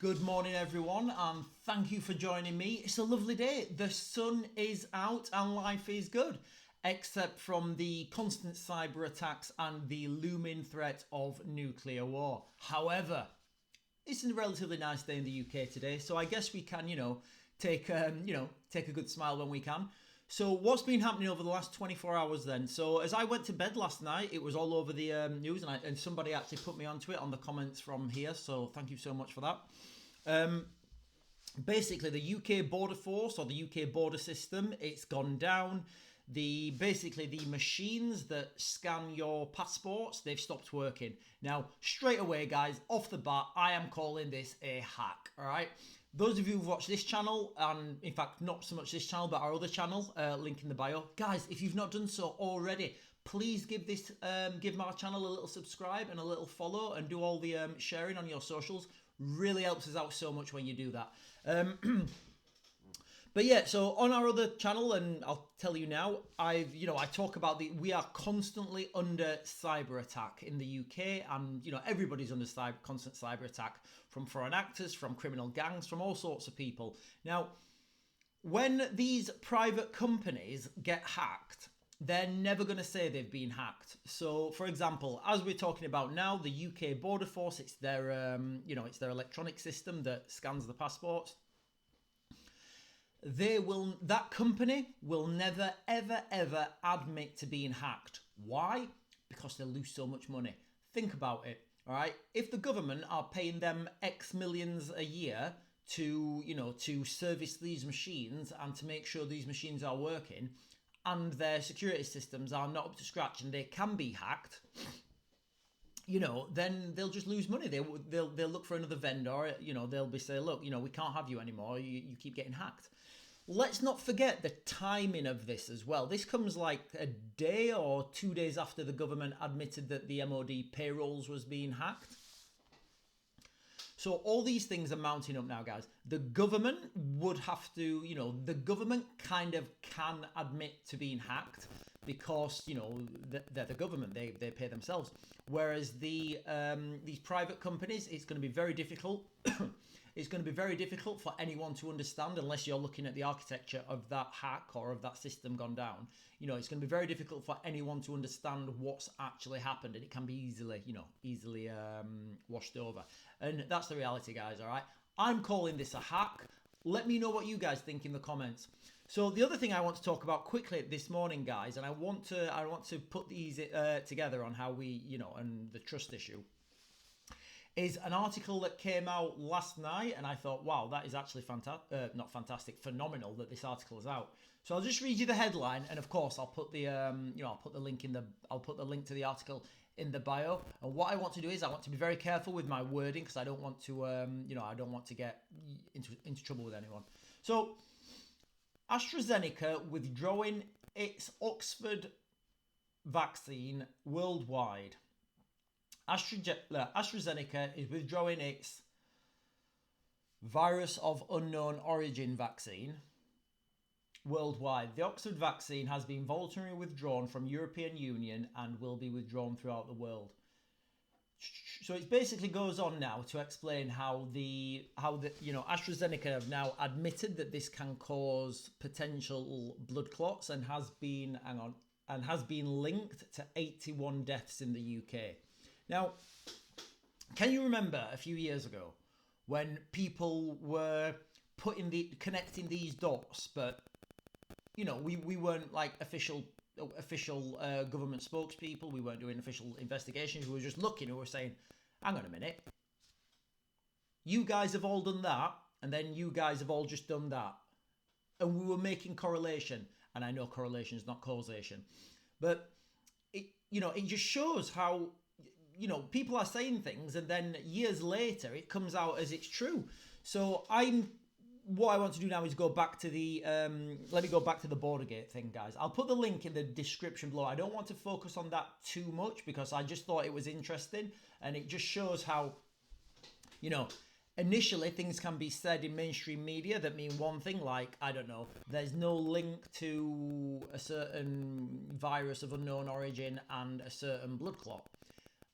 Good morning, everyone, and thank you for joining me. It's a lovely day. The sun is out and life is good, except from the constant cyber attacks and the looming threat of nuclear war. However, it's a relatively nice day in the UK today, so I guess we can, take a good smile when we can. So what's been happening over the last 24 hours then? So as I went to bed last night, it was all over the news, and somebody actually put me onto it on the comments from here, so thank you so much for that. Basically, the UK border force or the UK border system, it's gone down. The machines that scan your passports, they've stopped working. Now, straight away, guys, off the bat, I am calling this a hack, all right? Those of you who've watched this channel, and in fact, not so much this channel, but our other channel, link in the bio. Guys, if you've not done so already, please give my channel a little subscribe and a little follow and do all the sharing on your socials. Really helps us out so much when you do that. But yeah, so on our other channel, and I'll tell you now, I talk about we are constantly under cyber attack in the UK, and everybody's under constant cyber attack from foreign actors, from criminal gangs, from all sorts of people. Now, when these private companies get hacked, they're never going to say they've been hacked. So, for example, as we're talking about now, the UK Border Force, it's their electronic system that scans the passports. That company will never, ever, ever admit to being hacked. Why? Because they lose so much money. Think about it, all right? If the government are paying them X millions a year to service these machines and to make sure these machines are working, and their security systems are not up to scratch and they can be hacked, then they'll just lose money. They'll look for another vendor. They'll be saying, look, we can't have you anymore. You keep getting hacked. Let's not forget the timing of this as well. This comes like a day or 2 days after the government admitted that the MOD payrolls was being hacked. So all these things are mounting up now, guys. The government would have to, the government kind of can admit to being hacked because, they're the government, they pay themselves. Whereas these private companies, it's going to be very difficult. It's going to be very difficult for anyone to understand unless you're looking at the architecture of that hack or of that system gone down. It's going to be very difficult for anyone to understand what's actually happened, and it can be easily washed over. And that's the reality, guys, all right? I'm calling this a hack. Let me know what you guys think in the comments. So the other thing I want to talk about quickly this morning, guys, and I want to put these together on how we, and the trust issue, is an article that came out last night, and I thought, wow, that is actually phenomenal that this article is out. So I'll just read you the headline, and of course I'll put the link to the article in the bio. And what I want to do is I want to be very careful with my wording because I don't want to get into trouble with anyone. So AstraZeneca withdrawing its Oxford vaccine worldwide. AstraZeneca is withdrawing its virus of unknown origin vaccine worldwide. The Oxford vaccine has been voluntarily withdrawn from European Union and will be withdrawn throughout the world. So it basically goes on now to explain how AstraZeneca have now admitted that this can cause potential blood clots and has been linked to 81 deaths in the UK. Now, can you remember a few years ago when people were connecting these dots, but we weren't like official government spokespeople. We weren't doing official investigations. We were just looking. We were saying, "Hang on a minute, you guys have all done that, and then you guys have all just done that," and we were making correlation. And I know correlation is not causation, but it just shows how. People are saying things and then years later it comes out as it's true. So what I want to do now is go back to let me go back to the Bordergate thing, guys. I'll put the link in the description below. I don't want to focus on that too much because I just thought it was interesting, and it just shows how, initially things can be said in mainstream media that mean one thing, like, I don't know, there's no link to a certain virus of unknown origin and a certain blood clot.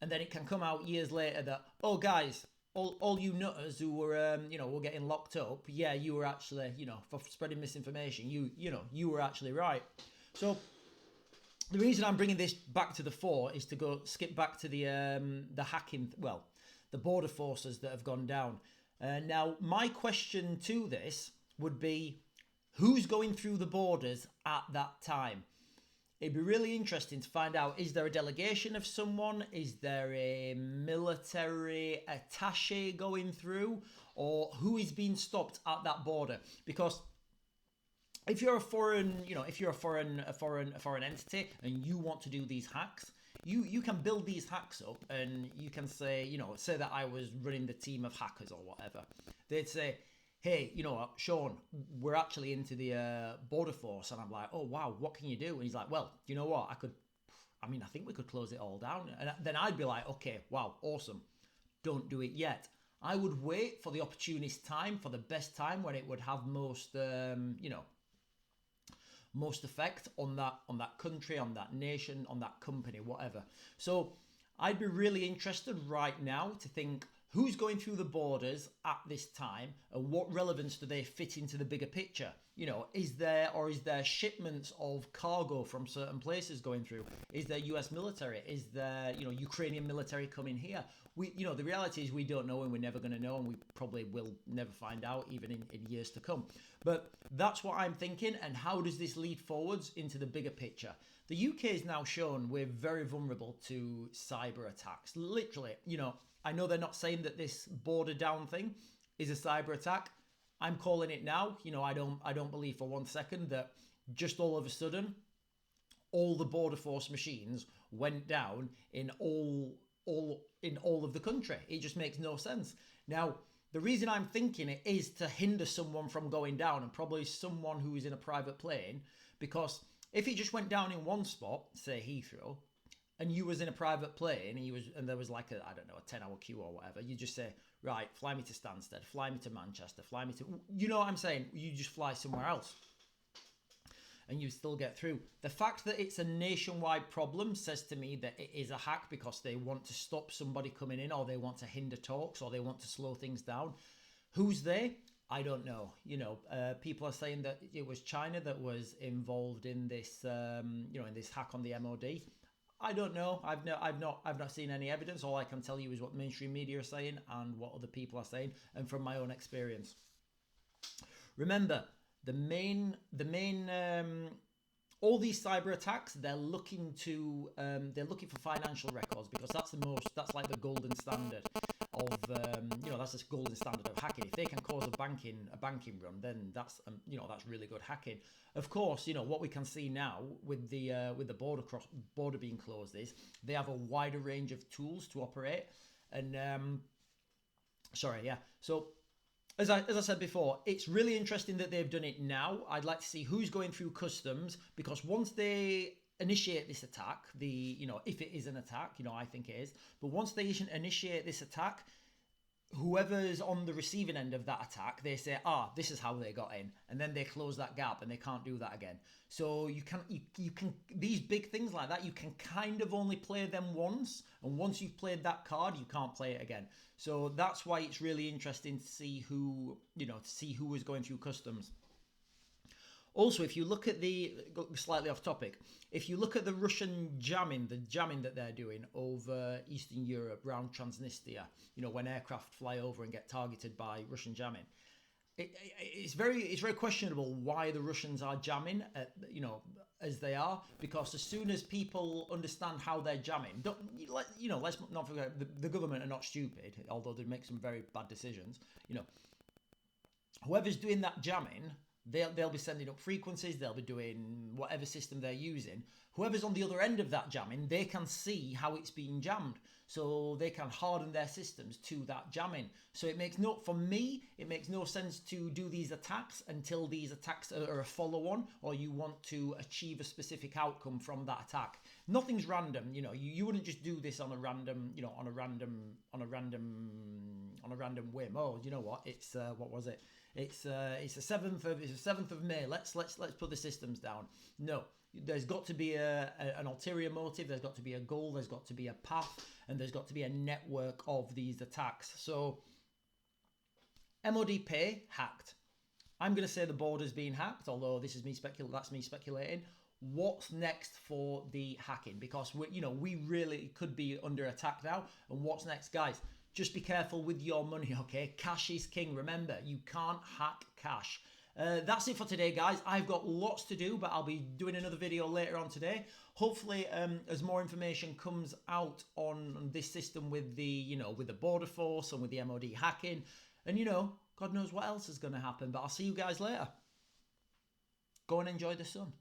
And then it can come out years later that, oh guys, all you nutters who were were getting locked up, yeah, you were actually, for spreading misinformation, you were actually right. So the reason I'm bringing this back to the fore is to skip back to the hacking, the border forces that have gone down. Now, my question to this would be, who's going through the borders at that time? It'd be really interesting to find out, is there a delegation of someone? Is there a military attaché going through? Or who is being stopped at that border? Because if you're a foreign entity and you want to do these hacks, you can build these hacks up and you can say, say that I was running the team of hackers or whatever. They'd say, hey, you know what, Sean, we're actually into the border force. And I'm like, oh, wow, what can you do? And he's like, well, you know what, I think we could close it all down. And then I'd be like, okay, wow, awesome. Don't do it yet. I would wait for the opportunist time, for the best time when it would have most effect on that country, on that nation, on that company, whatever. So I'd be really interested right now to think, who's going through the borders at this time and what relevance do they fit into the bigger picture? Is there shipments of cargo from certain places going through? Is there US military? Is there, Ukrainian military coming here? The reality is we don't know and we're never going to know, and we probably will never find out even in years to come. But that's what I'm thinking. And how does this lead forwards into the bigger picture? The UK is now shown we're very vulnerable to cyber attacks. Literally, I know they're not saying that this border down thing is a cyber attack. I'm calling it now. I don't believe for 1 second that just all of a sudden all the border force machines went down in all of the country. It just makes no sense. Now, the reason I'm thinking it is to hinder someone from going down, and probably someone who is in a private plane, because if it just went down in one spot, say Heathrow, and you was in a private plane and there was like a 10-hour queue or whatever, you just say, right, fly me to Stansted, fly me to Manchester, fly me to, you know what I'm saying? You just fly somewhere else and you still get through. The fact that it's a nationwide problem says to me that it is a hack because they want to stop somebody coming in, or they want to hinder talks, or they want to slow things down. Who's they? I don't know. People are saying that it was China that was involved in this, in this hack on the MOD. I don't know. I've not seen any evidence. All I can tell you is what mainstream media are saying and what other people are saying, and from my own experience. Remember, the main all these cyber attacks, they're looking for financial records, because that's like the golden standard of that's the golden standard of hacking. If they can cause a banking run, then that's really good hacking. Of course, what we can see now with the border being closed is they have a wider range of tools to operate. And so as I said before, it's really interesting that they've done it now. I'd like to see who's going through customs, because once they initiate this attack, if it is an attack, I think it is, but once they initiate this attack, whoever's on the receiving end of that attack, they say, this is how they got in, and then they close that gap and they can't do that again. So you can these big things like that, you can kind of only play them once, and once you've played that card, you can't play it again. So that's why it's really interesting to see who is going through customs. Also, if you look at slightly off topic, if you look at the Russian jamming that they're doing over Eastern Europe, around Transnistria, when aircraft fly over and get targeted by Russian jamming, it's very questionable why the Russians are jamming, as they are, because as soon as people understand how they're jamming, let's not forget the government are not stupid, although they make some very bad decisions. Whoever's doing that jamming, they'll be sending up frequencies, they'll be doing whatever system they're using. Whoever's on the other end of that jamming, they can see how it's being jammed, so they can harden their systems to that jamming. So it makes no sense to do these attacks until these attacks are a follow-on, or you want to achieve a specific outcome from that attack. Nothing's random. You wouldn't just do this on a random on a random whim. Oh, you know what? It's what was it? It's the 7th of May. Let's put the systems down. No, there's got to be an ulterior motive. There's got to be a goal. There's got to be a path, and there's got to be a network of these attacks. So MOD Pay hacked. I'm going to say the border's been hacked, although this is that's me speculating. What's next for the hacking? Because we really could be under attack now. And what's next, guys? Just be careful with your money, okay? Cash is king. Remember, you can't hack cash. That's it for today, guys. I've got lots to do, but I'll be doing another video later on today. Hopefully, as more information comes out on this system with the border force and with the MOD hacking, and God knows what else is going to happen. But I'll see you guys later. Go and enjoy the sun.